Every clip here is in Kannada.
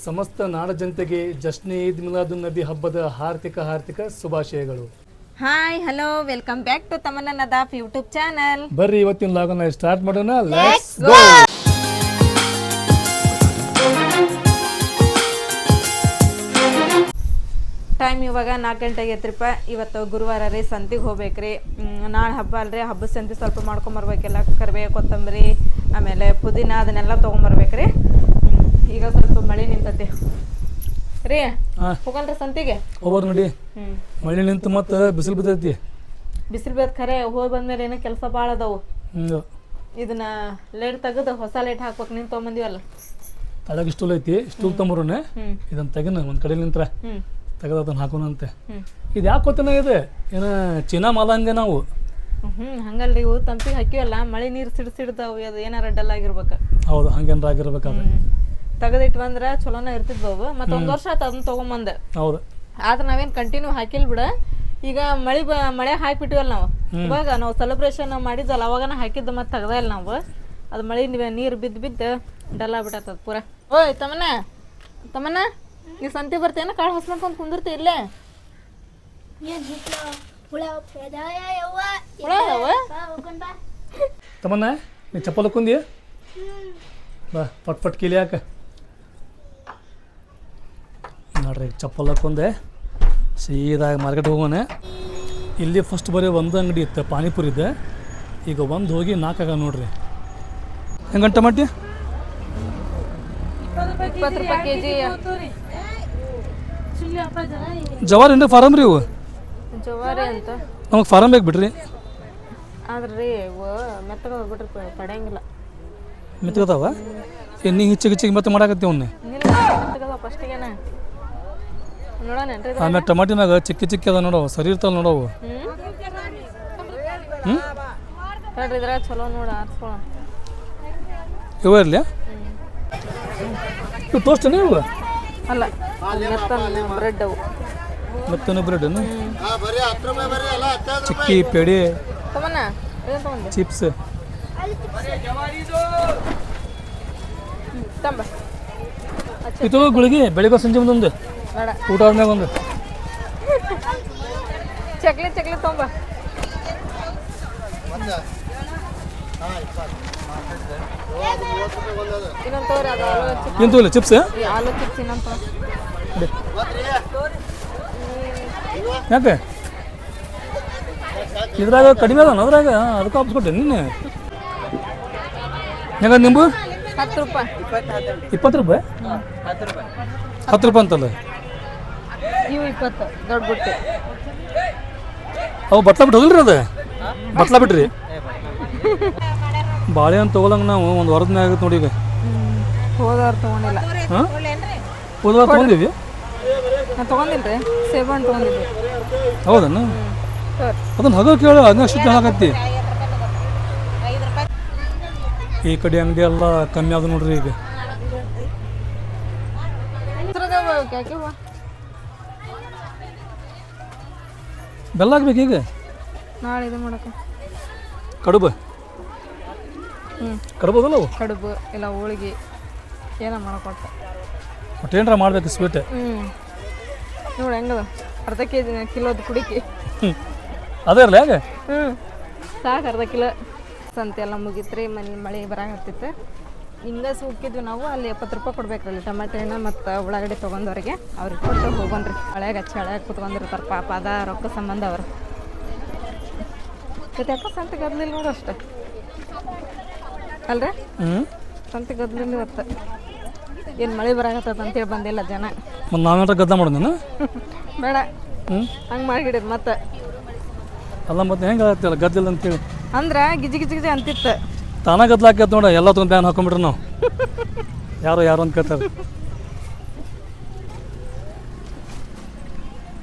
ಸಮಸ್ತ ನಾಡ ಜನತೆಗೆ ಜಶ್ನೆ ಈದ್ ಮಿಲಾದುನ್ ನಬಿ ಹಬ್ಬದ ಹಾರ್ದಿಕ ಶುಭಾಶಯಗಳು. Hi hello welcome back to Tamanna Nadaf YouTube channel. ಬರ್ರಿ ಇವತ್ತಿನ ಲಾಗನ್ನ ಸ್ಟಾರ್ಟ್ ಮಾಡೋಣ. Let's go. ಟೈಮ್ ಇವಾಗ 4 ಗಂಟೆಗೆ ಐತ್ರಿಪ್ಪ. ಇವತ್ತು ಗುರುವಾರ ರೀ, ಸಂತಿಗೆ ಹೋಗ್ಬೇಕ್ರಿ. ನಾಳೆ ಹಬ್ಬ ಅಲ್ರಿ, ಹಬ್ಬದ ಸಂತಿ ಸ್ವಲ್ಪ ಮಾಡ್ಕೊಂಬರ್ಬೇಕೆಲ್ಲ. ಕರಿಬೇವು, ಕೊತ್ತಂಬರಿ, ಆಮೇಲೆ ಪುದೀನ ಅದನ್ನೆಲ್ಲ ತೊಗೊಂಬರ್ಬೇಕ್ರಿ. ಈಗ ಸ್ವಲ್ಪ ಮಳೆ ನಿಂತತಿ ರೀ, ಹೋಗಲ್ರಿ ಸಂತಿಗೆ. ಹೋಗೋದು ನೋಡಿ, ಮಳೆ ನಿಂತು ಮತ್ತೆ ಬಿಸಿಲು ಬಿದ್ದೈತಿ. ಬಿಸಿಲು ಬಿದ್ದ ಖರೆ ಹೋಗಿ ಬಂದ್ಮೇಲೆ ಏನೋ ಕೆಲಸ ಭಾಳ ಅದಾವು. ಇದನ್ನ ಲೇಟ್ ತೆಗೆದು ಹೊಸ ಲೇಟ್ ಹಾಕ್ಬೇಕು. ನೀನು ತೊಗೊಂಬಂದಿವಲ್ಲ, ತಳಗ ಸ್ಟೂಲ್ ಐತಿ, ಸ್ಟೂಲ್ ತೊಂಬರೋನೆ. ಇದನ್ನ ತೆಗಿನ ಒಂದು ಕಡೆ ನಿಂತ್ರ ತೆಗೆದು ಅದನ್ನ ಹಾಕೋಣಂತೆ. ಇದು ಯಾಕೆ ಗೊತ್ತನ ಇದೆ, ಏನ ಚೀನಾ ಮಾಲ ಅಂದೆ ನಾವು. ಹಂಗಲ್ರಿ, ಇವು ತಂಪಿಗೆ ಹಾಕಿವಲ್ಲ, ಮಳೆ ನೀರು ಸಿಡ್ಸಿಡ್ತಾವು. ಅದು ಏನಾರ ಡಲ್ ಆಗಿರ್ಬೇಕು. ಹೌದು, ಹಂಗೇನಾರ ಆಗಿರ್ಬೇಕಾದ್ರೆ ತೆಗೆದಿಟ್ಟು ಬಂದ್ರೆ ಚಲೋನ ಇರ್ತಿದ್ವು. ಮತ್ತೆ ಒಂದು ವರ್ಷ ಆಯ್ತು ಅದನ್ನ ತೊಗೊಂಬಂದೆ. ಹೌದು, ಆದ್ರೆ ನಾವೇನು ಕಂಟಿನ್ಯೂ ಹಾಕಿಲ್ ಬಿಡ. ಈಗ ಮಳೆ ಹಾಕ್ಬಿಟ್ಟಿವಲ್ಲ ನಾವು. ಇವಾಗ ನಾವು ಸೆಲೆಬ್ರೇಷನ್ ಮಾಡಿದ್ವಲ್ಲ, ಅವಾಗನ ಹಾಕಿದ್ದು ಮತ್ತೆ ತೆಗ್ದ ಇಲ್ಲ ನಾವು. ಅದು ಮಳೆ ನೀರು ಬಿದ್ದು ಡಲ್ ಆಗ್ಬಿಟ್ಟದ ಪೂರ. ಓಯ್ ತಮ್ಮನ ನೀ ಸಂತಿ ಬರ್ತೇನ? ಕಾಳು ಹಸ್ಕೊಂಡ್ ಕುಂದಿರ್ತಿ ಇಲ್ಲೇ. ತಮ್ಮನ್ನ ನೀ ಚಪ್ಪಲ್ ಹಾಕೊಂಡಿ ಬಾ, ಪಟ್ ಕೀಲಿ ಯಾಕ ನೋಡ್ರಿ. ಚಪ್ಪಲ್ ಹಾಕೊಂಡೆ ಸೀದಾ ಮಾರ್ಕೆಟ್ ಹೋಗೋಣ. ಇಲ್ಲಿ ಫಸ್ಟ್ ಬರೀ ಒಂದು ಅಂಗಡಿ ಇತ್ತು ಪಾನಿಪುರಿದೆ. ಈಗ ಒಂದು ಹೋಗಿ 4 ಆಗ ನೋಡ್ರಿ. ಹೆಂಗ ಟಮಾಟಿ 20 ರೂಪಾಯಿ ಕೆಜಿ. ಜವಾರಿ ಏನ್ರಿ ಫಾರಮ್ ರೀ ಇವು? ಜವಾರಿ ಅಂತ ನಮಗೆ ಫಾರಮ್ ಬೇಕು ಬಿಡ್ರಿ. ಆದ್ರಿ ಇವು ಮೆತ್ತಗ ಹೋಗ್ಬಿಟ್ರಿ, ಪಡೆಯಂಗಿಲ್ಲ. ಮೆತ್ತಗದಾವ? ಎಣ್ಣೆ ಹೆಚ್ಚಿಗೆ ಮತ್ತೆ ಮಾಡಾಕತ್ತೀವಿ ಅವನ್ನೇ. ಮೆತ್ತಗದ ಫಸ್ಟಿಗೆನ ನೋಡೋಣೇನ್ರಿ. ಆಮೇಲೆ ಟಮಾಟಿ ಮ್ಯಾಗ ಚಿಕ್ಕಿ ಅದ ನೋಡವು, ಸರಿ ಇರ್ತಾವ ನೋಡವು. ನೋಡ್ರಿ ಇದ್ರಾಗ ಚಲೋ ನೋಡ ಆರ್ಸ್ಕೊಳ್ಳೋಣ. ಇವ ಇರಲಿ. ಇವು ಟೋಸ್ಟೇನ ಇವು? ಅಲ್ಲ, ಮೆತ್ತನ ಬ್ರೆಡ್ ಅವು. ಮೆತ್ತನ ಬ್ರೆಡ್ನು, ಚಿಕ್ಕಿ ಪೇಡಿ, ಚಿಪ್ಸ್. ಇದು ಗುಳಿಗೆ ಬೆಳಿಗ್ಗೆ ಸಂಜೆ ಮುಂದೊಂದು ಊಟ ಆದ್ಮ್ಯಾಗ ಒಂದು ಚಕ್ಲಿ ತೊಂಬ. ಇನ್ನೊಂದು ತೋರಿ ಅದು ಏನು ಇಲ್ಲ ಚಿಪ್ಸ್. ಆಲೂ ಚಿಪ್ಸ್ ಇನ್ನೊಂದು ಯಾಕೆ ಇದ್ರಾಗ ಕಡಿಮೆ ಅದ ಅದ್ರಾಗ, ಅದಕ್ಕೆ ಹಾಪಿಸ್ಕೊಟ್ಟೆ ನಿನ್ನೆ. ಹೆಂಗ ನಿಂಬು 10 ರೂಪಾಯಿ. 20 ರೂಪಾಯಿ? 10 ರೂಪಾಯಿ ಅಂತಲ್ಲ ಇವು 20 ದೊಡ್ಡ ಬುಟ್ಟಿ. ಅವು ಬಟ್ಲ ಬಿಟ್ಟು ಹೋಗಿಲ್ರಿ? ಅದು ಬಟ್ಲ ಬಿಟ್ರಿ? ಬಾಳೆಹಣ್ಣು ತೊಗೊಳಂಗೆ ನಾವು ಒಂದು ವಾರದ ಮ್ಯಾಗ ಆಗತ್ತೆ ನೋಡಿ. ಈಗ ಹೋದವ್ರು ತೊಗೊಂಡಿಲ್ಲ. ಹಾಂ, ಹೋದವಾರ ತೊಗೊಂಡಿವಿ. ನಾನು ತೊಗೊಂಡಿಲ್ರಿ, ಸೇಬಣ್ಣು ತೊಗೊಂಡಿದ್ವಿ. ಹೌದನ್ನು? ಅದನ್ನು ಹಗ ಕೇಳು, ಅದನ್ನ ಶುದ್ಧ ಹಾಕತ್ತಿ. ಈ ಕಡೆ ಅಂಗಡಿ ಎಲ್ಲ ಕಮ್ಮಿ ಆದ ನೋಡ್ರಿ. ಈಗ ಬೆಲ್ಲ ಹಾಕ್ಬೇಕು ಈಗ. ನಾಳೆ ಇದು ಮಾಡಕ್ಕೆ ಕಡುಬು. ಕಡುಬೋದಲ್ಲ ಅವು? ಕಡುಬು ಇಲ್ಲ ಹೋಳಿಗೆ ಏನೋ ಮಾಡಕೊಟ್ಟ. ಒಟ್ಟು ಏನಾರ ಮಾಡ್ಬೇಕು ಸ್ವೀಟ್. ನೋಡಿ ಹೆಂಗದ, ಅರ್ಧ ಕಿಲೋದು ಕುಡಿಕಿ. ಅದೇ ಇರಲಿ ಹೇಗೆ? ಸಾಕು, ಅರ್ಧ ಕಿಲೋ. ಸಂತೆ ಎಲ್ಲ ಮುಗಿತ್ರಿ, ಮಳೆ ಬರಾಕತ್ತಿತ್ತು. ಹಿಂಗೆ ಸುಕ್ಕಿದ್ವಿ ನಾವು. ಅಲ್ಲಿ 70 ರೂಪಾಯಿ ಕೊಡ್ಬೇಕ್ರಲ್ಲಿ ಟಮಾಟೆ ಹಣ್ಣು ಮತ್ತು ಉಳ್ಳಾಗಡ್ಡಿ ತೊಗೊಂಡವ್ರಿಗೆ. ಅವ್ರಿಗೆ ಕೊಟ್ಟು ಹೋಗೋಣ್ರಿ. ಹಳೆಯಾಗ ಕುತ್ಕೊಂಡಿರ್ತಾರೆ ಪಾಪ, ಅದ ರೊಕ್ಕ ಸಂಬಂಧ ಅವರು. ಮತ್ತೆ ಯಾಕೋ ಸಂತೆ ಗದ್ಲಿಲ್ಲ ನೋಡು ಅಷ್ಟೆ ಅಲ್ರಿ. ಸಂತೆ ಗದ್ಲಿಲ್ಲ ಇವತ್ತು. ಏನು ಮಳೆ ಬರಾಕತ್ತದ ಅಂತೇಳಿ ಬಂದಿಲ್ಲ ಜನ. ನಾವೇನಾರ ಗದ್ದ ಮಾಡೋಣ ಬೇಡ, ಹಂಗೆ ಮಾಡಿಡಿದ್ ಮತ್ತೆ. ಅಲ್ಲ ಮತ್ತೆ ಹೆಂಗೆ ಆಗತ್ತಿಲ್ಲ ಗದ್ದಿಲ್ಲ ಅಂತೇಳಿ ಅಂದ್ರೆ ಗಿಜಿ ಅಂತಿತ್ತು. ತಾನ ಗದ್ಲ ಹಾಕ್ಯತ್ ನೋಡ, ಎಲ್ಲ ತೊಗೊಂಡು ಬ್ಯಾನ್ ಹಾಕೊಂಡ್ಬಿಟ್ರೆ ನಾವು. ಯಾರು ಅಂತ ಕೇಳ್ತಾರೆ.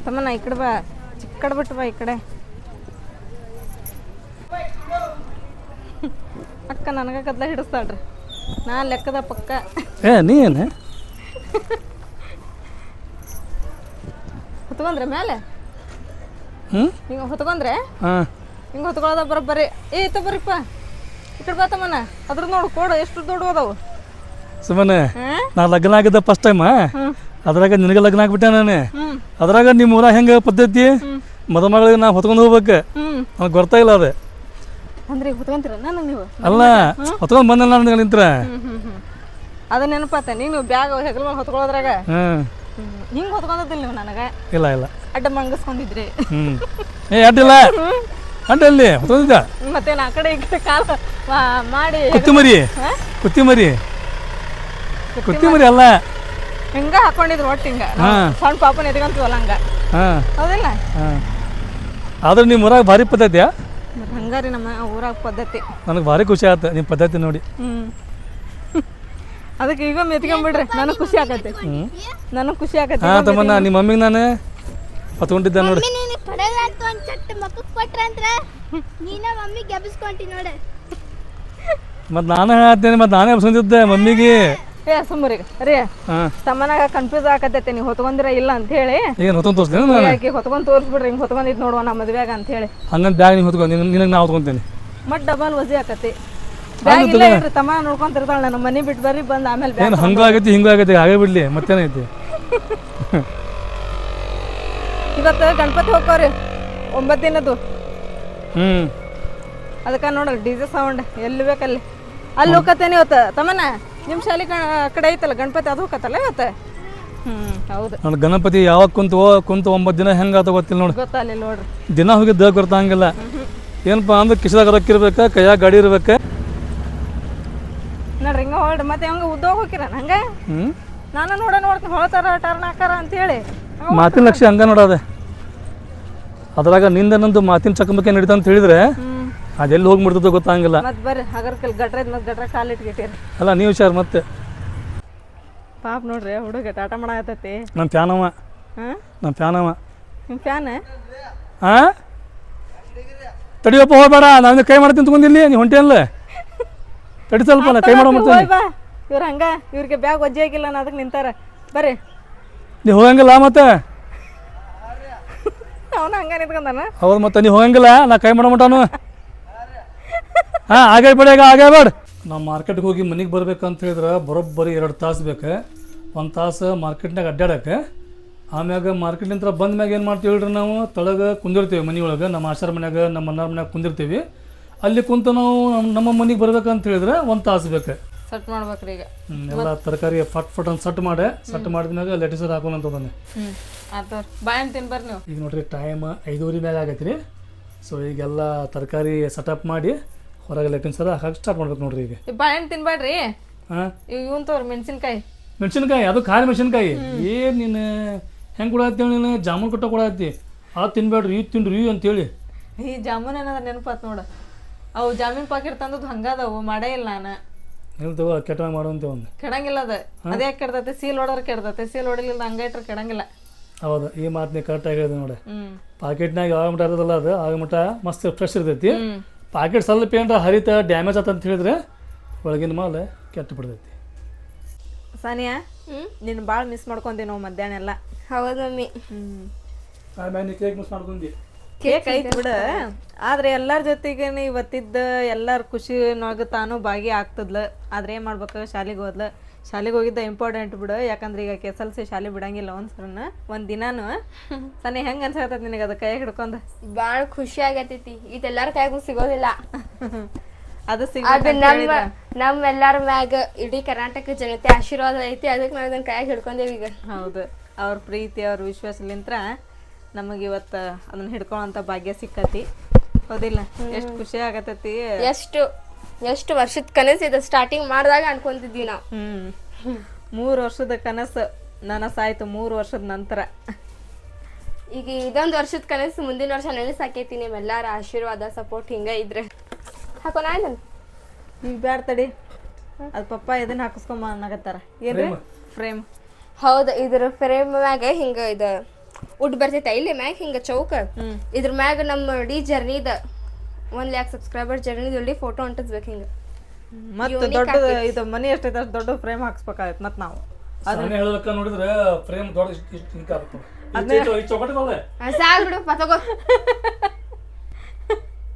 ತಮ್ಮನ ಈ ಕಡೆ ಬಾ, ಚಿಕ್ಕಡೆ ಬಿಟ್ಟು ಬಾ ಈ ಕಡೆ. ಅಕ್ಕ ನನಗೆ ಗದ್ಲ ಹಿಡಿಸ್ತಾಳ್ರಿ, ನಾ ಲೆಕ್ಕದ ಪಕ್ಕ. ನೀ ಏನು ಹೊತ್ಕೊಂಡ್ರೆ ಮೇಲೆ ಹಿಂಗೆ ಹೊತ್ಕೊಂಡ್ರೆ ಹಿಂಗೆ ಹೊತ್ಕೊಳ್ಳೋದ ಬರೋಬ್ಬರಿ. ಏ ಇತ್ತ ಬರ್ರಿಪ್ಪ, ಈ ಕಡೆ ಬಾತಮ್ಮನ. ಅದ್ರ ನೋಡು ಕೋಡು ಎಷ್ಟು ದೊಡ್ಡ ಅದಾವು. ಸುಮ್ಮನೆ ನಾ ಲಗ್ನ ಆಗಿದ್ದ ಫಸ್ಟ್ ಟೈಮ್ ಅದ್ರಾಗ ನಿನಗೆ ಲಗ್ನ ಆಗ್ಬಿಟ್ಟೆ ನಾನು. ಅದ್ರಾಗ ನಿಮ್ಮ ಊರಾಗ ಹೆಂಗೆ ಪದ್ಧತಿ ಮದುಮಗಳಿಗೆ ನಾ ಹೊತ್ಕೊಂಡು ಹೋಗ್ಬೇಕು, ನನಗೆ ಗೊತ್ತಾ ಇಲ್ಲ ಅದು. ಅಂದ್ರೆ ಹೊತ್ಕೊಂತೀರ ನನಗೆ ನೀವು? ಅಲ್ಲ, ಹೊತ್ಕೊಂಡು ಬಂದಲ್ಲ ನನಗೆ ನಿಂತ್ರ. ಅದು ನೆನಪಾತ ನೀವು ಬ್ಯಾಗ್ ಹೆಗಲ ಮೇಲೆ ಹೊತ್ಕೊಳ್ಳೋದ್ರಾಗ ಹಿಂಗೆ ಹೊತ್ಕೊಂದಿಲ್ಲ ನೀವು ನನಗೆ? ಇಲ್ಲ ಇಲ್ಲ, ಅಡ್ಡ ಮಂಗಸ್ಕೊಂಡಿದ್ರಿ. ಅಡ್ಡಿಲ್ಲ, ಅಡ್ಡಲ್ಲಿ ಹೊತ್ಕೊಂಡಿದ್ದ. ಮತ್ತೆ ಆ ಕಡೆ ಈ ಕಡೆ ಕಾಲ ಮಾಡಿ ಕುತ್ತಿಮರಿ ಅಲ್ಲ, ಹಿಂಗ ಹಾಕೊಂಡಿದ್ರು ಒಟ್ಟು ಹಿಂಗ ಸಣ್ಣ ಪಾಪನ ಎತ್ಕೊಂತೀವಲ್ಲ ಹಂಗ. ಹೌದಿಲ್ಲ? ಆದ್ರೆ ನಿಮ್ಮ ಊರಾಗ ಭಾರಿ ಪದ್ಧತಿಯಾ? ಹಂಗಾರಿ ನಮ್ಮ ಊರಾಗ ಪದ್ಧತಿ. ನನಗೆ ಭಾರಿ ಖುಷಿ ಆಯ್ತು ನಿಮ್ಮ ಪದ್ಧತಿ ನೋಡಿ. ಅದಕ್ಕೆ ಈಗ ಎತ್ಕೊಂಡ್ಬಿಡ್ರಿ, ನನಗೆ ಖುಷಿ ಆಗತ್ತೆ. ನನಗೆ ಖುಷಿ ಆಗತ್ತೆ. ಹಾಂ ತಮ್ಮನ್ನ, ನಿಮ್ಮ ಮಮ್ಮಿಗೆ ನಾನು ಹೊತ್ಕೊಂಡಿದ್ದೆ ನೋಡಿ. ಮತ್ತು ನಾನು ಹೇಳ್ತೇನೆ, ಮತ್ತು ನಾನೇ ಹೊತ್ಕೊಂಡಿದ್ದೆ ಮಮ್ಮಿಗೆ. ಸುಮ್ಮರಿಗೆ ರೀ ತಮ್ಮನಾಗ ಕನ್ಫ್ಯೂಸ್ ಆಗತ್ತೈತೆ ನೀವು ಹೊತ್ಕೊಂಡಿರ ಇಲ್ಲ ಅಂತ ಹೇಳಿ. ಏನು ಹೊತ್ಕೊಂಡು ತೋರಿಸ್ತೀನಿ, ಹೊತ್ಕೊಂಡು ತೋರಿಸ್ಬಿಡ್ರಿ ಹಿಂಗೆ ಹೊತ್ಕೊಂಡಿದ್ ನೋಡುವ ನಮ್ಮ ಮದುವೆಗ ಅಂತ ಹೇಳಿ. ಹಂಗಂತ ಬ್ಯಾಗ್ ನೀವು ಹೊತ್ಕೊಂಡು ನಿನಗೆ ನಾ ಹೊತ್ಕೊಂತೇನೆ. ಮತ್ ಡಬಲ್ ವಜಿ ಆಕತಿ. ಬ್ಯಾಗ್ ಇಲ್ಲ ಇಡ್ರಿ, ತಮ್ಮ ನೋಡ್ಕೊಂತಿರ್ತಾಳೆ. ನಮ್ಮ ಮನೆ ಬಿಟ್ಟು ಬರ್ರಿ, ಬಂದು ಆಮೇಲೆ ಬ್ಯಾಗ್. ಹಂಗೂ ಆಗೈತಿ ಹಿಂಗೂ ಆಗೈತಿ, ಹಾಗೆ ಬಿಡ್ಲಿ ಮತ್ತೇನೈತಿ. ಇವತ್ತು ಗಣಪತಿ ಹೋಗ್ಕೋರಿ 9 ದಿನದ್ದು. ಅದಕ್ಕೆ ನೋಡ್ರಿ ಡಿಜೆ ಸೌಂಡ್ ಎಲ್ಲಿ ಬೇಕಲ್ಲಿ ಅಲ್ಲಿ ಹೋಗತ್ತೇನೆ ಇವತ್ತು. ತಮ್ಮನ ನಿಮ್ಮ ಶಾಲೆ ಕಡೆ ಐತಲ್ಲ ಗಣಪತಿ, ಅದು ಹೋಗತ್ತಲ್ಲ ಇವತ್ತು? ಹೌದು. ನೋಡಿ ಗಣಪತಿ ಯಾವಾಗ ಕುಂತು 9 ದಿನ ಹೆಂಗೆ ಆತ ಗೊತ್ತಿಲ್ಲ ನೋಡಿ. ಗೊತ್ತಲ್ಲ ನೋಡ್ರಿ, ದಿನ ಹೋಗಿ ದೇಹ ಕೊಡ್ತಾ ಹಂಗಿಲ್ಲ. ಏನಪ್ಪ ಅಂದ್ರೆ ಕಿಶದಾಗ ರೊಕ್ಕ ಇರ್ಬೇಕು, ಕೈಯಾಗ ಗಾಡಿ ಇರ್ಬೇಕು ನೋಡ್ರಿ. ಹಿಂಗೆ ಹೊಳ್ರಿ ಮತ್ತೆ ಹಂಗೆ ಉದ್ದೋಗಿ ಹೋಗಿರ ಹಂಗೆ. ನಾನು ನೋಡ್ತೀನಿ ಹೊಳ್ತಾರ ಟರ್ನ್ ಹಾಕಾರ ಅಂತೇಳಿ. ಮಾತಿನ ಲಕ್ಷ್ಯ ಹಂಗೆ ನೋಡೋದೆ. ಅದ್ರಾಗ ನಿಂದ ನಂದು ಮಾತಿನ ಚಕಮಕಿ ನಡೀತಾ ಅಂತ ಹೇಳಿದ್ರೆ ಅದೆಲ್ಲಿ ಹೋಗ್ಬಿಡ್ತದೋ ಗೊತ್ತಾಗಿಲ್ಲ. ಮತ್ತೆ ಬರ್ರಿ ಹಗರ್ ಕಲ್ ಗಟ್ರ ಗಟ್ರ ಕಾಲಿಟ್ಗಿಟ್ಟಿರಿ. ಅಲ್ಲ ನೀವು ಹುಷಾರು ಮತ್ತೆ. ಪಾಪ ನೋಡ್ರಿ ಹುಡುಗ ಟಾಟ ಮಾಡಾಕತ್ತೈತಿ. ನಮ್ಮ ಫ್ಯಾನವ. ನಮ್ಮ ಫ್ಯಾನವ. ನಿಮ್ಮ ಫ್ಯಾನ್? ಹಾಂ ತಡಿಯಪ್ಪ, ಹೋಗ್ಬೇಡ, ನಾನು ಕೈ ಮಾಡ್ತೀನಿ ತಗೊಂಡಿಲ್ಲಿ. ನೀವು ಹೊಂಟೇನಲ್ಲ, ತಡಿ ಸ್ವಲ್ಪ, ನಾ ಕೈ ಮಾಡೋ ಮಾಡ್ತೀನಿ. ಇವ್ರು ಹಂಗ ಇವ್ರಿಗೆ ಬ್ಯಾಗ್ ವಜ್ಜೆ ಆಗಿಲ್ಲ ನಾ ಅದಕ್ಕೆ ನಿಂತಾರ. ಬರ್ರಿ, ನೀವು ಹೋಗಂಗಿಲ್ಲ ಮತ್ತೆ. ಅವನು ಹಂಗ ನಿಂತ್ಕೊಂಡಾನ. ಹೌದು ಮತ್ತೆ, ನೀವು ಹೋಗಂಗಿಲ್ಲ, ನಾ ಕೈ ಮಾಡೋ ಮಟನು. ಹಾಂ ಆಗೇ ಬೇಡ, ಈಗ ಆಗೇ ಬೇಡ. ನಾವು ಮಾರ್ಕೆಟ್ಗೆ ಹೋಗಿ ಮನೆಗೆ ಬರ್ಬೇಕಂತ ಹೇಳಿದ್ರೆ ಬರೋಬ್ಬರಿ 2 ತಾಸು ಬೇಕು. 1 ತಾಸು ಮಾರ್ಕೆಟ್ನಾಗ ಅಡ್ಡಾಡಕ್ಕೆ. ಆಮ್ಯಾಗ ಮಾರ್ಕೆಟ್ನಿಂದ ಬಂದ ಮ್ಯಾಗ ಏನು ಮಾಡ್ತೀವಿ ಹೇಳ್ರಿ, ನಾವು ತಳಗೆ ಕುಂದಿರ್ತೀವಿ ಮನೆಯೊಳಗೆ. ನಮ್ಮ ಆಶ್ರ ಮನ್ಯಾಗ, ನಮ್ಮ ಮನ್ನಾರ ಮನ್ಯಾಗ ಕುಂದಿರ್ತೀವಿ. ಅಲ್ಲಿ ಕುಂತು ನಾವು ನಮ್ಮ ಮನೆಗೆ ಬರ್ಬೇಕಂತ ಹೇಳಿದ್ರೆ 1 ತಾಸು ಬೇಕು. ಸಟ್ ಮಾಡ್ಬೇಕ್ರಿ ಈಗ ಎಲ್ಲ ತರಕಾರಿ ಫಟ್ ಅಂತ ಸಟ್ ಮಾಡಿದ್ಮ್ಯಾಗ ಲೆಟಿಸರ್ ಹಾಕೋಣಂತ ಬನ್ನಿ. ಬಾಯನ್ ತಿನ್ಬರ್ರಿ ನೀವು. ಈಗ ನೋಡ್ರಿ ಟೈಮ್ 5:30 ಮ್ಯಾಗ ಆಗೈತೆ ರೀ. ಸೊ ಈಗೆಲ್ಲ ತರಕಾರಿ ಸೆಟಪ್ ಮಾಡಿ ಹೊರಗೆ ಲೆಟಿನ್ಸರ್ ಹಾಕಕ್ಕೆ ಸ್ಟಾರ್ಟ್ ಮಾಡ್ಬೇಕು ನೋಡ್ರಿ. ಈಗ ಬಾಯನ್ ತಿನ್ಬೇಡ್ರಿ. ಹಾಂ ಇವನ್ ತೋರಿ ಮೆಣಸಿನ್ಕಾಯಿ, ಅದು ಖಾಲಿ ಮೆಣಸಿನ್ಕಾಯಿ. ಏನು ನೀನು ಹೆಂಗೆ ಕೊಡತ್ತಿ ನೀನು? ಜಾಮೂನ್ ಕೊಟ್ಟ ಕೊಡತ್ತಿ. ಅದು ತಿನ್ಬೇಡ್ರಿ, ಇದು ತಿನ್ರಿ ಅಂತೇಳಿ. ಈ ಜಾಮೂನ್ ಏನಾದ ನೆನಪಾತ್ ನೋಡು. ಅವು ಜಾಮೀನ್ ಪಾಕೆಟ್ ತಂದದ್ದು ಹಂಗದವು ಮಾಡೇ ಇಲ್ಲ ನಾನು. ಏನು ತಗೋ ಕೆಟ್ಟ ಮಾಡುವಂತೆ ಒಂದು ಕೆಡಂಗಿಲ್ಲ. ಅದೇ ಕೆಡ್ತೈತೆ, ಸೀಲ್ ಹೊಡೋರು ಕೆಡ್ತೈತೆ, ಸೀಲ್ ಹೊಡಿಲಿಲ್ಲ ಹಂಗ ಇಟ್ರೆ ಕೆಡಂಗಿಲ್ಲ. ಹೌದು, ಈ ಮಾತು ನೀವು ಕರೆಕ್ಟಾಗಿ ಹೇಳಿದೆ ನೋಡಿ. ಪಾಕೆಟ್ನಾಗ ಯಾವ ಮಟ್ಟ ಇರೋದಲ್ಲ, ಅದು ಆಗ ಮಟ್ಟ ಮಸ್ತ್ ಫ್ರೆಶ್ ಇರ್ತೈತಿ. ಪಾಕೆಟ್ ಸ್ವಲ್ಪ ಏನಾರ ಹರಿತ ಡ್ಯಾಮೇಜ್ ಆತ ಅಂತ ಹೇಳಿದ್ರೆ ಒಳಗಿನ ಮಾಲ್ ಕೆಟ್ಟು ಬಿಡ್ತೈತಿ. ಸಾನಿಯಾ, ನೀನು ಭಾಳ ಮಿಸ್ ಮಾಡ್ಕೊಂಡಿ ನಾವು ಮಧ್ಯಾಹ್ನ ಎಲ್ಲ. ಹೌದು ಮಮ್ಮಿ. ಕೇಕ್ ಮಿಸ್ ಮಾಡ್ಕೊಂಡಿ. ಕೇಕ್ ಐತಿ ಬಿಡ, ಆದ್ರೆ ಎಲ್ಲರ ಜೊತೆಗೆ ಇವತ್ತಿದ್ದ ಎಲ್ಲರ ಖುಷಿನೊಳಗೆ ತಾನು ಭಾಗಿ ಆಗ್ತದ್ಲ. ಆದ್ರೆ ಏನು ಮಾಡ್ಬೇಕು, ಶಾಲೆಗೆ ಹೋಗಿದ್ದ ಇಂಪಾರ್ಟೆಂಟ್ ಬಿಡು. ಯಾಕಂದ್ರೆ ಈಗ KSLC ಶಾಲೆ ಬಿಡಂಗಿಲ್ಲ ಒಂದ್ ದಿನಾನು. ಸನಿ ಹೆಂಗೆ ಅನ್ಸಕತ್ತೈತಿ ನಿನಗೆ ಅದು ಕೈ ಹಿಡ್ಕೊಂಡು? ಭಾಳ ಖುಷಿ ಆಗತೈತಿ. ಇದೆಲ್ಲರ ಕೈಗೂ ಸಿಗೋದಿಲ್ಲ. ಅದು ನಮ್ಮೆಲ್ಲರ ಮ್ಯಾಗ ಇಡೀ ಕರ್ನಾಟಕ ಜನತೆ ಆಶೀರ್ವಾದ ಐತಿ. ಅದಕ್ಕೆ ನಾವು ಇದನ್ನ ಕೈಯಾಗ ಹಿಡ್ಕೊಂಡೇವಿ ಈಗ. ಹೌದು, ಅವ್ರ ಪ್ರೀತಿ ಅವ್ರ ವಿಶ್ವಾಸಲಿಂತ್ರ ನಮಗೆ ಇವತ್ತು ಅದನ್ನ ಹಿಡ್ಕೊಳ್ಳೋಂಥ ಭಾಗ್ಯ ಸಿಕ್ಕತಿ. ಹೌದಿಲ್ಲ? ಎಷ್ಟು ಖುಷಿ ಆಗತೈತಿ. ಎಷ್ಟು ವರ್ಷದ ಕನಸು ಇದು. ಸ್ಟಾರ್ಟಿಂಗ್ ಮಾಡಿದಾಗ ಅನ್ಕೊಂತಿದ್ವಿ ನಾವು. 3 ವರ್ಷದ ಕನಸು ನನಸಾಯ್ತು 3 ವರ್ಷದ ನಂತರ. ಈಗ ಇದೊಂದು ವರ್ಷದ ಕನಸು ಮುಂದಿನ ವರ್ಷ ನೆನಸಾಕೈತಿ. ನಿಮ್ಮೆಲ್ಲರ ಆಶೀರ್ವಾದ ಸಪೋರ್ಟ್ ಹಿಂಗ ಇದ್ರೆ ಹಾಕೋಣ. ಈಗ ಬ್ಯಾಡ ತಡಿ, ಅದು ಪಪ್ಪ ಇದನ್ನ ಹಾಕಿಸ್ಕೊಂಬ ಅನ್ನಕತ್ತಾರ. ಏನ್ರಿ? ಫ್ರೇಮ್. ಹೌದು, ಇದ್ರ ಫ್ರೇಮ್ ಮ್ಯಾಗ ಹಿಂಗ ಇದು ಉಡ್ ಬರ್ತೈತ ಇಲ್ಲಿ ಮ್ಯಾಗ ಹಿಂಗ ಚೌಕ. ಇದ್ರ ಮ್ಯಾಗ ನಮ್ಮ ಇಡೀ ಜರ್ನಿದ 1 lakh ಸಬ್ಸ್ಕ್ರೈಬರ್ ಜರ್ನಿದಲ್ಲಿ ಫೋಟೋ ಅಂಟಿಸ್ಬೇಕು ಹಿಂಗ. ಮತ್ತೆ ದೊಡ್ಡ ಇದು ಮನಿ ಎಷ್ಟೈತೆ ಅಷ್ಟು ದೊಡ್ಡ ಫ್ರೇಮ್ ಹಾಕ್ಸ್ಬೇಕಾಗತ್ತೆ. ಮತ್ತೆ ನಾವು ಅದನ್ನ ಹೇಳಕ ನೋಡಿದ್ರೆ ಫ್ರೇಮ್ ದೊಡ್ಡ ಇಷ್ಟು ಹಿಂಗಾಗುತ್ತೆ. ಈ ಚೌಕಟ್ಟಲ್ಲ ಸಾಕು ಬಿಡು, ಪತಗೋ.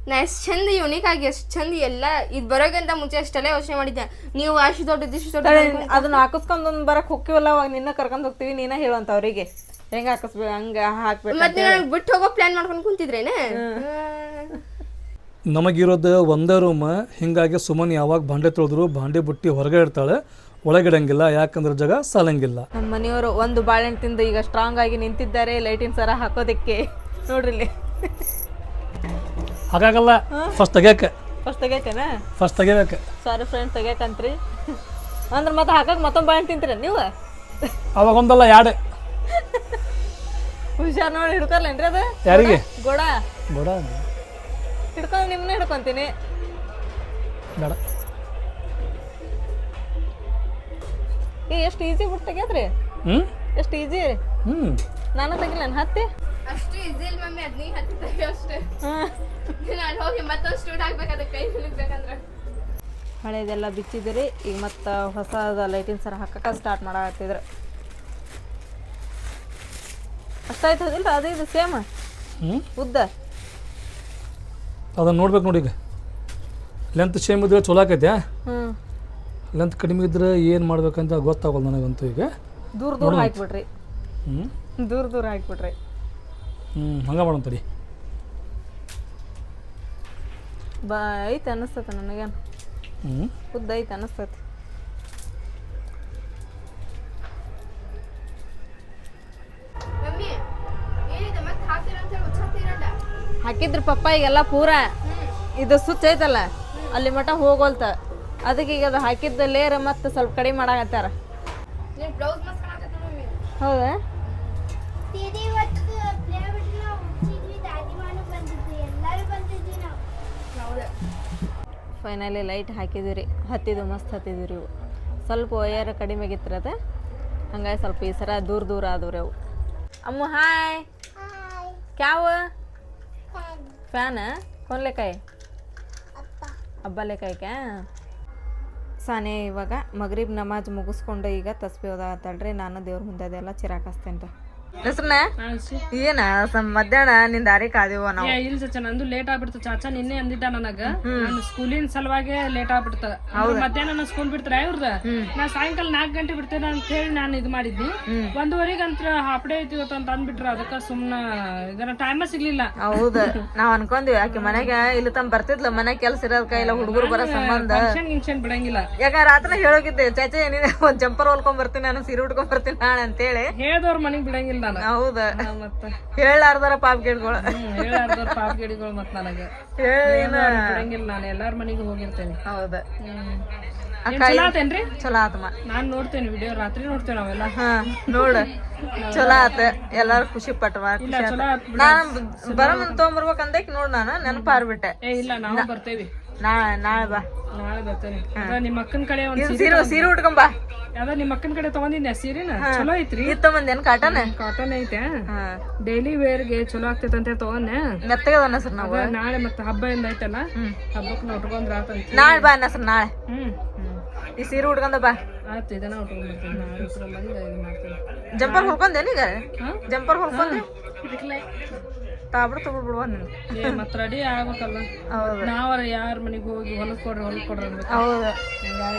ನಾ ಎಷ್ಟು ಚಂದ ಯೂನಿಕ್ ಆಗಿ ಎಷ್ಟು ಚಂದ ಎಲ್ಲ ಇದು ಬರೋಕ್ಕಿಂತ ಮುಂಚೆ ಅಷ್ಟೆಲ್ಲ ಯೋಚನೆ ಮಾಡಿದ್ದೆ ನೀವು ಅಷ್ಟು ದೊಡ್ಡದು ಇಷ್ಟು ದೊಡ್ಡ ಅದನ್ನ ಹಾಕಿಸ್ಕೊಂಡ್ ಒಂದ್ ಬರಕ್ ಹೋಗ್ತೀವಲ್ಲ ಅವಾಗ ನಿನ್ನ ಕರ್ಕೊಂಡ್ ಹೋಗ್ತೀವಿ ನೀನ ಹೇಳುವಂತ ಅವ್ರಿಗೆ ಹೆಂಗ ಹಾಕಿಸ್ಬೇಕು ಹಂಗ ಹಾಕ್ಬೇಕು ಮತ್ತೆ ನನಗೆ ಬಿಟ್ಟು ಹೋಗೋ ಪ್ಲಾನ್ ಮಾಡ್ಕೊಂಡು ಕುಂತಿದ್ರೇನೆ ನಮಗಿರೋದು ಒಂದೇ ರೂಮ್. ಹೀಗಾಗಿ ಸುಮನ್ ಯಾವಾಗ ಭಾಂಡೆ ತೊಳೆದ್ರು ಭಾಂಡೆ ಬುಟ್ಟಿ ಹೊರಗೆ ಇಡ್ತಾಳೆ, ಒಳಗಿಡಂಗಿಲ್ಲ. ಯಾಕಂದ್ರೆ ಜಾಗ ಸಾಲಂಗಿಲ್ಲ. ನಮ್ಮ ಮನೆಯವರು ಒಂದು ಬಾಳೆಹಣ್ಣು ತಿಂದು ಈಗ ಸ್ಟ್ರಾಂಗ್ ಆಗಿ ನಿಂತಿದ್ದಾರೆ ಲೈಟಿನ ಸರ ಹಾಕೋದಕ್ಕೆ. ನೋಡ್ರಿ ಇಲ್ಲಿ ಹಾಗಾಗಲ್ಲ, ಫಸ್ಟ್ ತೆಗಿಯಕ್ಕೆ. ಫಸ್ಟ್ ತೆಗಿಯಕೇನ? ಫಸ್ಟ್ ತೆಗಿಬೇಕು. ಸಾರಿ ಫ್ರೆಂಡ್ಸ್, ತೆಗಿಯಕಂತ್ರಿ ಅಂದ್ರೆ ಮತ್ತೆ ಹಾಕಕ್ಕೆ ಮತ್ತೊಂದು ಬಾಳೆಹಣ್ಣು ತಿಂತೀರ ನೀವು? ಅವಾಗ ಒಂದಲ್ಲ ಎರಡು. ಹುಷಾರ್ ನೋಡಿ ಹಿಡ್ಕೊರ್ಲೇನ್ರಿ ಅದು? ಯಾರಿಗೆ? ಗೋಡ ಗೋಡ ಹಿಡ್ಕೊಂಡು ನಿಮ್ಮನ್ನ ಹಿಡ್ಕೊಂತೀನಿ. ಬೇಡ. ಎಷ್ಟು ಈಸಿ ಬಿಟ್ಟು ತೆಗಿಯದ್ರಿ? ಎಷ್ಟು ಈಸಿ ರೀ. ನಾನು ತೆಗಿಲ್ಲ ಹತ್ತಿ ಅಷ್ಟು ಈಸಿ ಇಲ್ಲ ಮಮ್ಮಿ, ಅದ್ ನೀ ಹತ್ತಿದ್ದೆ ಅಷ್ಟೇ. ನಾನು ಹೋಗಿ ಮತ್ತೊಂದು ಸ್ಟೂಡ್ ಹಾಕ್ಬೇಕು, ಅದಕ್ಕೆ ಕೈ ಹಿಡಿಬೇಕಂದ್ರೆ. ಹಳೇದೆಲ್ಲ ಬಿಚ್ಚಿದಿರಿ, ಈಗ ಮತ್ತೆ ಹೊಸದ ಲೈಟಿನ ಸರ ಹಾಕಕ್ಕೆ ಸ್ಟಾರ್ಟ್ ಮಾಡಾಕತ್ತಿದ್ರು. ಅಷ್ಟಾಯ್ತು ಹೌದಿಲ್ಲ? ಅದು ಇದು ಸೇಮ್ ಉದ್ದ. ಅದನ್ನು ನೋಡ್ಬೇಕು ನೋಡಿ. ಈಗ ಲೆಂತ್ ಸೇಮ್ ಇದ್ರೆ ಚಲೋ ಆಕೈತೆ. ಲೆಂತ್ ಕಡಿಮೆ ಇದ್ರೆ ಏನು ಮಾಡ್ಬೇಕಂತ ಗೊತ್ತಾಗೋದು ನನಗಂತೂ. ಈಗ ದೂರ ದೂರ ಹಾಕ್ಬಿಡ್ರಿ. ದೂರ ದೂರ ಹಾಕ್ಬಿಡ್ರಿ. ಹಂಗೆ ಮಾಡೋಂತಡಿ. ಐತೆ ಅನ್ನಿಸ್ತೈತೆ ನನಗೇನು. ಉದ್ದ ಐತೆ ಅನ್ನಿಸ್ತೈತೆ. ಮಮ್ಮಿ ಏನಿದೆ ಮತ್ತೆ ಹಾಕ್ತೀರಂತ ಹೇಳಿ ಹುಚ್ಚಾಗ್ತೀರಲ್ಲ. ಹಾಕಿದ್ರಿ ಪಪ್ಪ ಈಗೆಲ್ಲ ಪೂರ ಇದು ಸುಚ್ಚ ಐತಲ್ಲ ಅಲ್ಲಿ ಮಟ ಹೋಗೋಲ್ತ. ಅದಕ್ಕೆ ಈಗ ಅದು ಹಾಕಿದ್ದ ಲೇರ ಮತ್ತೆ ಸ್ವಲ್ಪ ಕಡಿಮೆ ಮಾಡಾಕತ್ತಾರ. ನೀನು ಬ್ಲೌಸ್ ಮಸ್ತ್ ಕಾಣಕತ್ತ ಮಮ್ಮಿ. ಹೌದಾ? ಫೈನಲಿ ಲೈಟ್ ಹಾಕಿದ್ವಿ ರೀ. ಹತ್ತಿದ್ದು ಮಸ್ತ್ ಹತ್ತಿದ್ವಿ ರೀ. ಇವು ಸ್ವಲ್ಪ ವಯರ್ ಕಡಿಮೆ ಆಗಿತ್ತಿರತ್ತೆ, ಹಂಗಾಗಿ ಸ್ವಲ್ಪ ಈ ಸರ ದೂರ ದೂರ ಆದವು ರೀ ಅವು. ಅಮ್ಮ ಹಾಯ್. ಕ್ಯಾವ ಫ್ಯಾನ್ ಕौन लेकर आए? ಅಬ್ಬ लेकर आए क्या? ಸಾನೆ ಇವಾಗ ಮಗ್ರಿಬ್ ನಮಾಜ್ ಮುಗಿಸ್ಕೊಂಡು ಈಗ ತಸ್ಬಿ ಓದಾತಳ್ರಿ. ನಾನು ದೇವ್ರ ಮುಂದೆ ಅದೆಲ್ಲ ಚಿರಾಕಸ್ತೇನ್ರಿ. ಹೆಸ್ರನ್ನ ಏನ ಮಧ್ಯಾಹ್ನ ನಿನ್ ದಾರಿ ಕಾದೇವ ನಾವು. ಇಲ್ಲ ಚಚ್ಚ, ನಂದು ಲೇಟ್ ಆಗ್ಬಿಡ್ತು. ಚಾಚಾ ನಿನ್ನೆ ಅಂದಿದ್ದ ನನಗ, ನಾನು ಸ್ಕೂಲಿನ ಸಲುವಾಗಿ ಲೇಟ್ ಆಗ್ಬಿಡ್ತ. ಮಧ್ಯಾಹ್ನ ನಾನು ಸ್ಕೂಲ್ ಬಿಡ್ತಾರ ಇವ್ರದ, ನಾ ಸಾಯಂಕಾಲ 4 ಗಂಟೆ ಬಿಡ್ತೇನೆ ಅಂತ ಹೇಳಿ ನಾನು ಇದು ಮಾಡಿದ್ನಿ. 1:15 ಅಂತ ಹಾಫ್ ಡೇ ಐತಿ ಅಂತ ಅಂದ್ಬಿಟ್ರ. ಅದಕ್ಕ ಸುಮ್ನ ಇದನ್ನ ಟೈಮ ಸಿಗ್ಲಿಲ್ಲ. ಹೌದ, ನಾವ್ ಅನ್ಕೊಂಡ್ವಿ ಆಕಿ ಮನೆಗೆ ಇಲ್ಲಿ ತಮ್ಮ ಬರ್ತಿದ್ಲ, ಮನೆಗ್ ಕೆಲ್ಸ ಇರೋದ್ಕ ಇಲ್ಲ ಹುಡುಗರು ಬರೋ ಸಂಬಂಧ ಫಂಕ್ಷನ್ ಬಿಡಂಗಿಲ್ಲ. ಯಾಕ ರಾತ್ರಿ ಹೇಳೋಗಿದ್ದೆ ಚಾಚಾ ಏನಿದೆ ಒಂದ್ ಜಂಪರ್ ಹೊಲ್ಕೊಂಡ್ ಬರ್ತೀನಿ, ನಾನು ಸೀರೆ ಉಟ್ಕೊಂಡ್ ಬರ್ತೀನಿ ನಾಳೆ ಅಂತೇಳಿ. ಹೇಳ್ದವ್ರ ಮನೆಗ್ ಬಿಡಂಗಿಲ್ಲ. ಹೌದ, ಮತ್ತ ಹೇಳಾರ್ದಾರ ಪಾಪ್ ಗಿಡ್ಗಳು. ಹೇಳಾರ್ದವ್ರ ಪಾಪ ಗಿಡಿಗಳು ಮತ್ ನನಗ ಬಿಡಂಗಿಲ್ಲ. ನಾನು ಎಲ್ಲಾರ ಮನೆಗೂ ಹೋಗಿರ್ತೇನೆ. ಹೌದ, ಚಲೋ ಆತೇನ್ರಿ? ಚಲೋ ಆತಮ್ಮ. ನಾನ್ ನೋಡ್ತೇನೆ ವಿಡಿಯೋ, ರಾತ್ರಿ ನೋಡ್ತೇವೆ ನಾವೆಲ್ಲ. ನೋಡ ಚಲೋ ಆತ, ಎಲ್ಲಾರು ಖುಷಿ ಪಟ್ವ. ನಾನ್ ಬರ ಮುಂದ್ ತಗೊಂಬರ್ಬೇಕಂದಕ್ ನೋಡ್ ನಾನು ನೆನಪಾರ್ಬಿಟ್ಟೆ. ಇಲ್ಲ ನಾವು ಬರ್ತೇವಿ. ನಾಳೆ ಬಾ. ನಾಳೆ ಬರ್ತೇನೆ. ನಿಮ್ಮ ಅಕ್ಕನ ಕಡೆ ಒಂದ್ ಸೀರೆ ಉಟ್ಕೊಂಬಾ. ಯಾವ್ದ ನಿಮ್ಮ ಅಕ್ಕನ ಕಡೆ ತಗೊಂಡಿದ್ದೆ ಸೀರೆನ, ಚಲೋ ಐತ್ರಿ. ಇತ್ತಂದೇನ್ ಕಾಟನ್? ಕಾಟನ್ ಐತೆ, ಡೈಲಿ ವೇರ್ಗೆ ಚಲೋ ಆಗ್ತೈತೆ ಅಂತ ತಗೊಂಡೆ. ಮೆತ್ತಗದ ಸರ್ ನಾವು. ನಾಳೆ ಮತ್ತೆ ಹಬ್ಬ ಇಂದ ಐತಲ್ಲ, ಹಬ್ಬಕ್ ನಾವು ಉಟ್ಕೊಂಡ್ರ ಆತಂತ. ನಾಳೆ ಬಾ ಸರ್ ನಾಳೆ. ಈ ಸೀರೆ ಉಟ್ಕೊಂಡ ಬಾ. ಆಯ್ತು, ಇದನ್ನ ಉಟ್ಕೊಂಡ್ ಬರ್ತೀನಿ. ನಾಳೆ ಉಟ್ಕೊಂಡ್ಬಂದು ಇದು ಮಾಡ್ತೀನಿ. ಜಂಪರ್ ಹೊಲ್ಕೊಂಡೇನೀಗ? ಜಂಪರ್ ಹೊಲ್ಕೊಂಡೆ ತಾಬಿಡ್ ತಗೊಳ್ಬಿಡುವ ನೀನು. ಮತ್ ರೆಡಿ ಆಗ್ಬೇಕಲ್ಲ, ನಾವರ ಯಾರ ಮನೆಗೆ ಹೋಗಿ ಹೊಲಕೊಡ್ರಿ ಅನ್ಬೇಕು. ಹೌದು,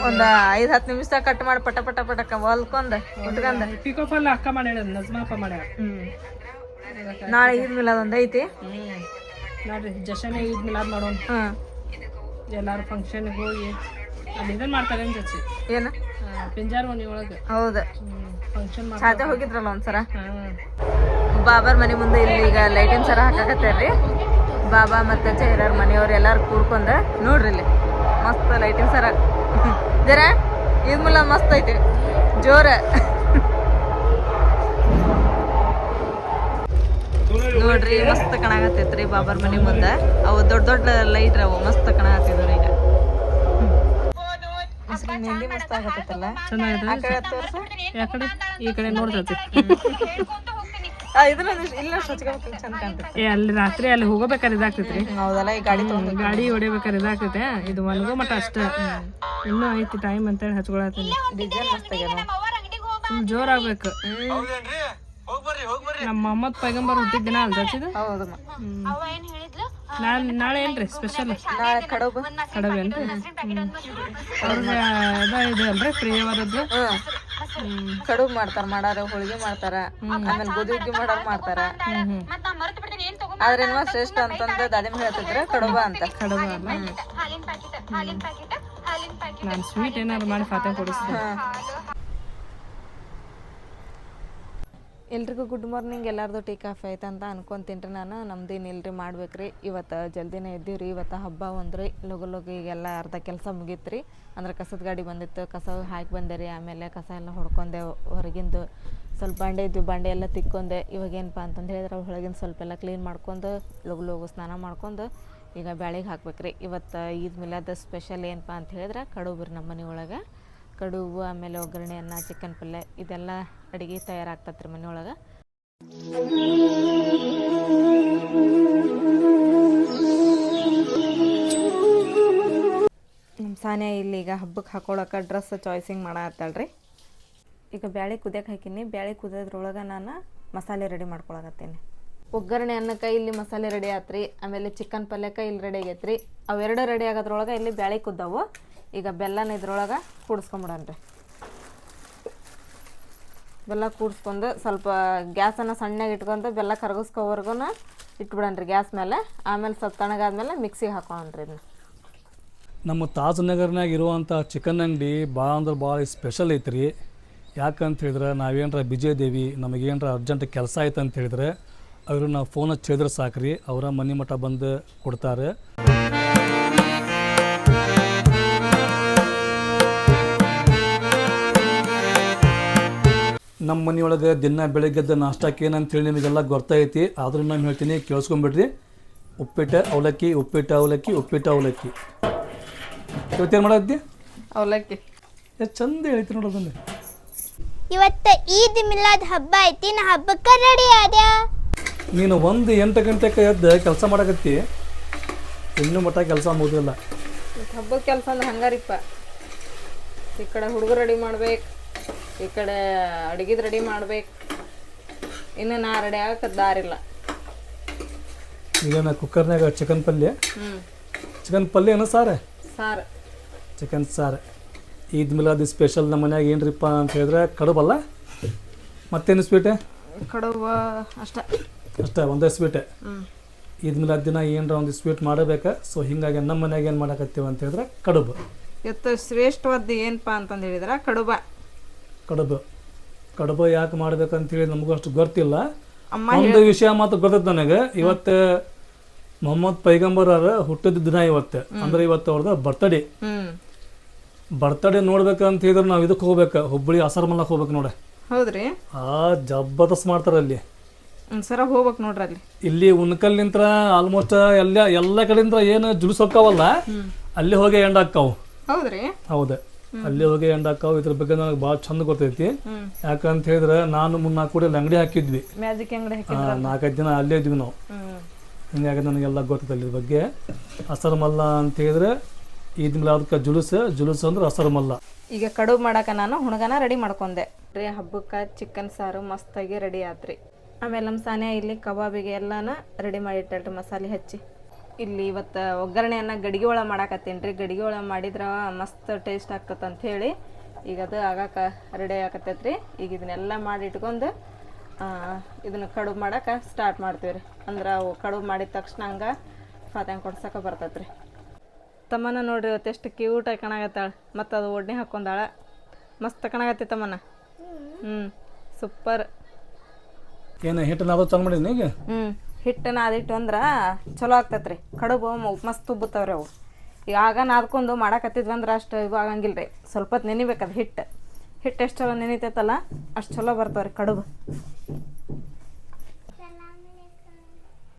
ಒಂದ್ 5-10 ನಿಮಿಷದಾಗ ಕಟ್ ಮಾಡಿ ಪಟ ಪಟ ಪಟಕ ಹೊಲ್ಕೊಂಡ ಉಟ್ಕೊಂಡ. ಪಿಕೋಫಲ್ ಅಕ್ಕ ಮಾಡ್ಯಾಳ, ನಜ್ಮಾಪ ಮಾಡ್ಯಾಳ. ನಾಳೆ ಈದ್ ಮಿಲಾದ್ ಒಂದ್ ಐತಿ. ನೋಡ್ರಿ ಜಶನೇ ಈದ್ ಮಿಲಾದ್ ಮಾಡೋಣ. ಎಲ್ಲಾರು ಫಂಕ್ಷನ್ಗೆ ಹೋಗಿ ಅಲ್ಲಿ ಇದನ್ ಮಾಡ್ತಾರೆ ಅನ್ಸಚ್ಚಿ. ಏನ ಪಿಂಜಾರ್ ಮನಿ ಒಳಗ. ಹೌದು, ಫಂಕ್ಷನ್ ಚಾಚಾ ಹೋಗಿದ್ರಲ್ಲ ಒಂದ್ಸರ. ಬಾಬಾರ್ ಮನೆ ಮುಂದೆ ಇಲ್ಲಿ ಈಗ ಲೈಟಿನ ಸರ ಹಾಕಕತ್ತಾರ್ರಿ. ಬಾಬಾ ಮತ್ತೆ ಚೈರರ್ ಮನೆಯವ್ರು ಎಲ್ಲಾರು ಕೂಡ್ಕೊಂಡ ನೋಡ್ರಿ ಇಲ್ಲಿ ಮಸ್ತ್ ಲೈಟಿನ ಸರ. ಜರ ಈದ್ ಮುಲ್ಲ ಮಸ್ತ್ ಐತಿ, ಜೋರ. ನೋಡ್ರಿ ಮಸ್ತ್ ಕಾಣಾಕತ್ತೈತ್ರಿ ಬಾಬಾರ್ ಮನೆ ಮುಂದ. ಅವು ದೊಡ್ಡ ದೊಡ್ಡ ಲೈಟ್ ಅವು ಮಸ್ತ್ ಕಾಣಾಕತ್ತಿದ್ರಿ. ಈಗ ಮೆಹಂದಿ ಮಸ್ತ್ ಆಗತ್ತಲ್ಲ, ಆ ಕಡೆ ತೋರ್ಸ. ಯಾಕಡೆ ಈ ಕಡೆ ನೋಡ್ತೈತಿ. ಇದ್ರ ಇಲ್ಲ ಸ್ವಚ್ಛ ಚಂದ ಕಾಣ್ತೈತಿ. ಅಲ್ಲಿ ರಾತ್ರಿ ಅಲ್ಲಿ ಹೋಗಬೇಕಾದ್ರೆ ಇದಾಗ್ತೈತ್ರಿ. ಹೌದಲ್ಲ, ಈ ಗಾಡಿ ತಗೊಂಡ್ ಗಾಡಿ ಹೊಡಿಬೇಕಾದ್ರೆ ಇದಾಗ್ತೈತೆ. ಇದು ಮಲ್ಗೋ ಮಟ ಅಷ್ಟ ಇನ್ನೂ ಐತಿ ಟೈಮ್ ಅಂತೇಳಿ ಹಚ್ಕೊಳತೀನಿ. ಡಿಸೈನ್ ಮಸ್ತ್ ಆಗ್ಯಾನ, ಜೋರ್ ಆಗ್ಬೇಕು. ನಮ್ಮ ಮೊಹಮ್ಮದ್ ಪೈಗಂಬರ್ ಹುಟ್ಟಿದ ದಿನ ಅಲ್ದ ಹಚ್ಚಿದ. ಹೌದಮ್ಮ. ನಾಳೆ ಏನ್ರಿ ಸ್ಪೆಷಲ್? ನಾಳೆ ಕಡುಬು. ಕಡಬೇನ್ರಿ? ಅವ್ರಿಗೆ ಇದೆ ಅಲ್ರಿ ಪ್ರಿಯವಾದದ್ದು. ಕಡುಬು ಮಾಡ್ತಾರ, ಮಾಡಾರ ಹೋಳಿಗೆ ಮಾಡ್ತಾರ, ಆಮೇಲೆ ಗೋಧಿ ಮಾಡೋರು ಮಾಡ್ತಾರ. ಆದ್ರೆ ಇನ್ವ ಶ್ರೇಷ್ಠ ಅಂತಂದು ದಾದಿಮ್ ಹೇಳ್ತಿದ್ರ ಕಡುಬ ಅಂತ. ಕಡಬ ಅಲ್ಲ, ನಾನು ಸ್ವೀಟ್ ಏನಾದ್ರು ಮಾಡಿ ಫಾತೆ ಕೊಡಿಸ್ತೀನಿ. ಎಲ್ರಿಗೂ ಗುಡ್ ಮಾರ್ನಿಂಗ್. ಎಲ್ಲಾರ್ದು ಟೀ ಕಾಫಿ ಆಯ್ತು ಅಂತ ಅನ್ಕೊಂತೀನಿ ರೀ. ನಾನು ನಮ್ದೇನು ಇಲ್ರಿ ಮಾಡ್ಬೇಕ್ರಿ. ಇವತ್ತು ಜಲ್ದಿನೇ ಇದ್ದೀವಿ ರೀ. ಇವತ್ತು ಹಬ್ಬ ಒಂದ್ರಿ, ಲಗು ಈಗೆಲ್ಲ ಅರ್ಧ ಕೆಲಸ ಮುಗೀತು ರೀ. ಅಂದ್ರೆ ಕಸದ ಗಾಡಿ ಬಂದಿತ್ತು, ಕಸ ಹಾಕಿ ಬಂದೆ ರೀ. ಆಮೇಲೆ ಕಸ ಎಲ್ಲ ಹೊಡ್ಕೊಂಡೆ, ಹೊರಗಿಂದು ಸ್ವಲ್ಪ ಬಾಂಡೆ ಇದ್ವಿ, ಬಾಂಡೆ ಎಲ್ಲ ತಿಕ್ಕೊಂಡೆ. ಇವಾಗ ಏನಪ್ಪ ಅಂತಂದು ಹೇಳಿದ್ರೆ ಹೊಳಗಿನ ಸ್ವಲ್ಪ ಎಲ್ಲ ಕ್ಲೀನ್ ಮಾಡ್ಕೊಂಡು ಲಗು ಸ್ನಾನ ಮಾಡ್ಕೊಂಡು ಈಗ ಬ್ಯಾಳಿಗೆ ಹಾಕ್ಬೇಕ್ರಿ. ಇವತ್ತು ಈದ್ ಮಿಲಾದ್ ಸ್ಪೆಷಲ್ ಏನಪ್ಪ ಅಂತ ಹೇಳಿದ್ರೆ ಕಡುಬು ರೀ. ನಮ್ಮ ಮನೆ ಒಳಗೆ ಕಡುಬು, ಆಮೇಲೆ ಒಗ್ಗರಣೆ, ಅನ್ನ, ಚಿಕನ್ ಪಲ್ಯ ಇದೆಲ್ಲ ಅಡುಗೆ ತಯಾರಾಗ್ತತ್ರಿ ಮನೆಯೊಳಗೆ. ನಮ್ಮ ಸಾನ್ಯಾ ಇಲ್ಲಿ ಈಗ ಹಬ್ಬಕ್ಕೆ ಹಾಕೊಳಕ್ಕೆ ಡ್ರೆಸ್ ಚಾಯ್ಸಿಂಗ್ ಮಾಡತ್ತಾಳ್ರಿ. ಈಗ ಬ್ಯಾಳೆ ಕುದಿಯಕ್ಕೆ ಹಾಕೀನಿ. ಬ್ಯಾಳೆ ಕುದಿಯೋದ್ರೊಳಗೆ ನಾನು ಮಸಾಲೆ ರೆಡಿ ಮಾಡ್ಕೊಳಕತ್ತೀನಿ. ಒಗ್ಗರಣೆ ಅನ್ನಕ್ಕೆ ಇಲ್ಲಿ ಮಸಾಲೆ ರೆಡಿ ಆತ್ರಿ. ಆಮೇಲೆ ಚಿಕನ್ ಪಲ್ಯಕ್ಕೆ ಇಲ್ಲಿ ರೆಡಿ ಆಗೈತ್ರಿ. ಅವೆರಡು ರೆಡಿ ಆಗೋದ್ರೊಳಗೆ ಇಲ್ಲಿ ಬ್ಯಾಳೆ ಕುದ್ದವು. ಈಗ ಬೆಲ್ಲನ ಇದ್ರೊಳಗೆ ಕೂಡಿಸ್ಕೊಂಬಿಡನ್ರಿ. ಬೆಲ್ಲ ಕೂಡಿಸ್ಕೊಂಡು ಸ್ವಲ್ಪ ಗ್ಯಾಸನ್ನು ಸಣ್ಣಗೆ ಇಟ್ಕೊಂಡು ಬೆಲ್ಲ ಕರಗಿಸ್ಕೋವರೆಗೂ ಇಟ್ಬಿಡನ್ರಿ ಗ್ಯಾಸ್ ಮೇಲೆ. ಆಮೇಲೆ ಸ್ವಲ್ಪ ತಣ್ಣಗಾದ್ಮೇಲೆ ಮಿಕ್ಸಿಗೆ ಹಾಕೋಣ್ರಿ ಇದನ್ನ. ನಮ್ಮ ತಾಜ್ ನಗರ್ನಾಗ ಇರುವಂಥ ಚಿಕನ್ ಅಂಗಡಿ ಭಾಳ ಅಂದ್ರೆ ಭಾಳ ಸ್ಪೆಷಲ್ ಐತ್ರಿ. ಯಾಕಂತ ಹೇಳಿದ್ರೆ ನಾವೇನರ ಬಿಜಿ ಇದ್ದೀವಿ, ನಮಗೇನರ ಅರ್ಜೆಂಟ್ ಕೆಲಸ ಆಯ್ತು ಅಂತ ಹೇಳಿದ್ರೆ ಅವರು ನಾವು ಫೋನ್ ಹಚ್ಚಿದ್ರೆ ಸಾಕ್ರಿ, ಅವರ ಮನೆ ಮಠ ಬಂದು ಕೊಡ್ತಾರೆ. ನಮ್ಮ ಮನೆಯೊಳಗೆ ದಿನ ಬೆಳಗ್ಗೆದ್ದು ನಾಷ್ಟಕ್ಕೆ ಏನಂತೇಳಿ ನಿಮಗೆಲ್ಲ ಗೊತ್ತೈತಿ. ಆದರೂ ನಾನು ಹೇಳ್ತೀನಿ, ಕೇಳಿಸ್ಕೊಂಬಿಡ್ರಿ. ಉಪ್ಪಿಟ್ಟು ಅವಲಕ್ಕಿ, ಉಪ್ಪಿಟ್ಟು ಅವಲಕ್ಕಿ, ಉಪ್ಪಿಟ್ಟು ಅವಲಕ್ಕಿ. ಇವತ್ತೇನು ಮಾಡತ್ತಿ? ಅವಲಕ್ಕಿ ಎಷ್ಟು ಚಂದ ಹೇಳ್ತಿ ನೋಡೋದನ್ನು. ಇವತ್ತು ಈದ್ ಮಿಲಾದ್ ಹಬ್ಬ ಐತಿ, ನಾ ಹಬ್ಬಕ್ಕೆ ರೆಡಿ ಆದ್ಯಾ. ನೀನು 8 ಗಂಟೆಗೆ ಎದ್ದು ಕೆಲಸ ಮಾಡಕತ್ತಿ, ಇನ್ನೂ ಮಟ್ಟ ಕೆಲಸ ಮುಗಿದಿಲ್ಲ. ಹಬ್ಬದ ಕೆಲಸ ಅಂದ್ರೆ ಹಂಗಾರಿಪ್ಪ. ಈ ಕಡೆ ಹುಡುಗರು ರೆಡಿ ಮಾಡ್ಬೇಕು, ಈ ಕಡೆ ಅಡುಗೆದು ರೆಡಿ ಮಾಡ್ಬೇಕು. ಇನ್ನು ನಾ ರೆಡಿ ಆಗಕ್ಕೆ ದಾರಿಲ್ಲ. ಈಗ ನಾ ಕುಕ್ಕರ್ನಾಗ ಚಿಕನ್ ಪಲ್ಯ, ಚಿಕನ್ ಪಲ್ಯ ಏನೋ ಸಾರು, ಚಿಕನ್ ಸಾರು. ಈದ್ ಮಿಲಾದ್ ಸ್ಪೆಷಲ್ ನಮ್ಮ ಮನ್ಯಾಗ ಏನ್ರಿಪ್ಪ ಅಂತ ಹೇಳಿದ್ರೆ ಕಡುಬಲ್ಲ, ಮತ್ತೇನು ಸ್ವೀಟೆ? ಕಡುಬು ಅಷ್ಟೇ, ಒಂದೇ ಸ್ವೀಟೆ. ಈದ್ ಮಿಲಾದ್ ದಿನ ಏನರ ಒಂದು ಸ್ವೀಟ್ ಮಾಡಬೇಕು. ಸೊ ಹೀಗಾಗಿ ನಮ್ಮ ಮನ್ಯಾಗ ಏನು ಮಾಡಕತ್ತೀವಿ ಅಂತ ಹೇಳಿದ್ರೆ ಕಡುಬು. ಇವತ್ತು ಶ್ರೇಷ್ಠವಾದ ಏನಪ್ಪ ಅಂತಂದು ಹೇಳಿದ್ರೆ ಕಡುಬು ಯಾಕೆ ಮಾಡ್ಬೇಕಂತೇಳಿ ನಮಗೂ ಅಷ್ಟು ಗೊತ್ತಿಲ್ಲ. ಒಂದು ವಿಷಯ ಮಾತ್ರ ಗೊತ್ತೈತೆ ನನಗೆ. ಇವತ್ತು ಮೊಹಮ್ಮದ್ ಪೈಗಂಬರ್ ಹುಟ್ಟಿದ ದಿನ ಇವತ್ತು. ಅಂದ್ರೆ ಇವತ್ತು ಅವ್ರದ್ದು ಬರ್ತಡೇ ನೋಡ್ಬೇಕಂತ ಹೇಳಿದ್ರೆ ನಾವು ಇದಕ್ಕೆ ಹೋಗ್ಬೇಕು, ಹುಬ್ಬಳ್ಳಿ ಅಸರ್ಮಲ್ಲಕ್ಕೆ ಹೋಗ್ಬೇಕು ನೋಡಿ. ಹೌದ್ರಿ? ಜಬರ್ದಸ್ತ್ ಮಾಡ್ತಾರೆ ಅಲ್ಲಿ. ಸರ ಹೋಗ್ಬೇಕು ನೋಡ್ರಿ ಅಲ್ಲಿ. ಇಲ್ಲಿ ಉಣ್ಕಲ್ಲಿಂತ್ರ ಆಲ್ಮೋಸ್ಟ್ ಎಲ್ಲ ಕಡೆಯಿಂದ ಏನು ಜುಲ್ಸ್ ಹೋಗ್ತಾವಲ್ಲ, ಅಲ್ಲಿ ಹೋಗಿ ಎಂಡ್ ಹಾಕಾವು. ಹೌದ್ರಿ? ಹೌದು, ಅಲ್ಲಿ ಹೋಗಿ ಎಂಡ್ ಹಾಕಾವು. ಇದ್ರ ಬಗ್ಗೆ ನನಗೆ ಭಾಳ ಚಂದ ಗೊತ್ತೈತಿ. ಯಾಕಂತ ಹೇಳಿದ್ರೆ ನಾನು 3-4 ಕೂಡಿ ಅಂಗಡಿ ಹಾಕಿದ್ವಿ, ಮ್ಯಾಜಿಕ್ ಅಂಗಡಿ 4-5 ದಿನ ಅಲ್ಲೇ ಇದ್ವಿ ನಾವು. ಹಿಂಗಾಗಿ ನನಗೆಲ್ಲ ಗೊತ್ತೈತೆ ಇದ್ರ ಬಗ್ಗೆ. ಅಸರ್ಮಲ್ಲ ಅಂತ ಹೇಳಿದ್ರೆ ಈದ್ ಮಿಲಾದ್ಕ ಜುಲೂಸ್ ಅಂದ್ರೆ ಅಸರ್ಮಲ್ಲ. ಈಗ ಕಡುಬು ಮಾಡಕ್ಕೆ ನಾನು ಹುಣಗನ ರೆಡಿ ಮಾಡ್ಕೊಂಡೆ ರೀ. ಹಬ್ಬಕ್ಕೆ ಚಿಕನ್ ಸಾರು ಮಸ್ತಾಗಿ ರೆಡಿ ಆತ್ರಿ. ಆಮೇಲೆ ನಮ್ಮ ಸಾನ್ಯಾ ಇಲ್ಲಿ ಕಬಾಬಿಗೆ ಎಲ್ಲಾನ ರೆಡಿ ಮಾಡಿಟ್ಟಲ್ರಿ ಮಸಾಲೆ ಹಚ್ಚಿ. ಇಲ್ಲಿ ಇವತ್ತು ಒಗ್ಗರಣೆಯನ್ನು ಗಡಿಗೆ ಒಳಗೆ ಮಾಡಾಕತ್ತೀನಿ ರೀ. ಗಡಿಗೆ ಒಳಗೆ ಮಾಡಿದ್ರೆ ಮಸ್ತ್ ಟೇಸ್ಟ್ ಆಗ್ತದೆ ಅಂಥೇಳಿ ಈಗ ಅದು ಆಗಕ್ಕೆ ರೆಡಿ ಆಗತ್ತೈತ್ರಿ. ಈಗ ಇದನ್ನೆಲ್ಲ ಮಾಡಿ ಇಟ್ಕೊಂಡು ಇದನ್ನು ಕಡುಬು ಮಾಡಕ್ಕೆ ಸ್ಟಾರ್ಟ್ ಮಾಡ್ತೀವಿ ರೀ. ಅಂದ್ರೆ ಅವು ಕಡುಬು ಮಾಡಿದ ತಕ್ಷಣ ಹಂಗೆ ಫಾತ್ಯಾಂಗ ಕೊಡ್ಸಕ್ಕೆ ಬರ್ತೈತೆ ರೀ. ತಮ್ಮನ ನೋಡ್ರಿ ಇವತ್ತು ಎಷ್ಟು ಕ್ಯೂಟಾಗಿ ಕಾಣಾಗತ್ತಾಳೆ. ಮತ್ತು ಅದು ಒಡ್ನೆ ಹಾಕ್ಕೊಂಡಾಳ, ಮಸ್ತ್ ಕಾಣಾಗತ್ತೆ ತಮ್ಮನ. ಸೂಪರ್. ಏನು ಹಿಟ್ಟನ್ನ ಅದು ಚಂದ ಮಾಡಿದ್ನಿ ಈಗ? ಹಿಟ್ಟನ್ನ ಅದಿಟ್ಟು ಅಂದ್ರೆ ಚಲೋ ಆಗ್ತೈತೆ ರೀ. ಕಡುಬು ಮಸ್ತ್ ಉಬ್ಬುತ್ತವ್ರಿ ಅವು. ಈಗ ಆಗ ನಾದ್ಕೊಂಡು ಮಾಡಾಕತ್ತಿದ್ವಿ ಅಂದ್ರೆ ಅಷ್ಟು ಇದು ಆಗಂಗಿಲ್ಲ ರೀ. ಸ್ವಲ್ಪ ಹೊತ್ತು ನೆನಿಬೇಕದು ಹಿಟ್ಟು ಎಷ್ಟು ಚಲೋ ನೆನಿತೈತಲ್ಲ ಅಷ್ಟು ಚಲೋ ಬರ್ತಾವ್ರಿ ಕಡುಬು.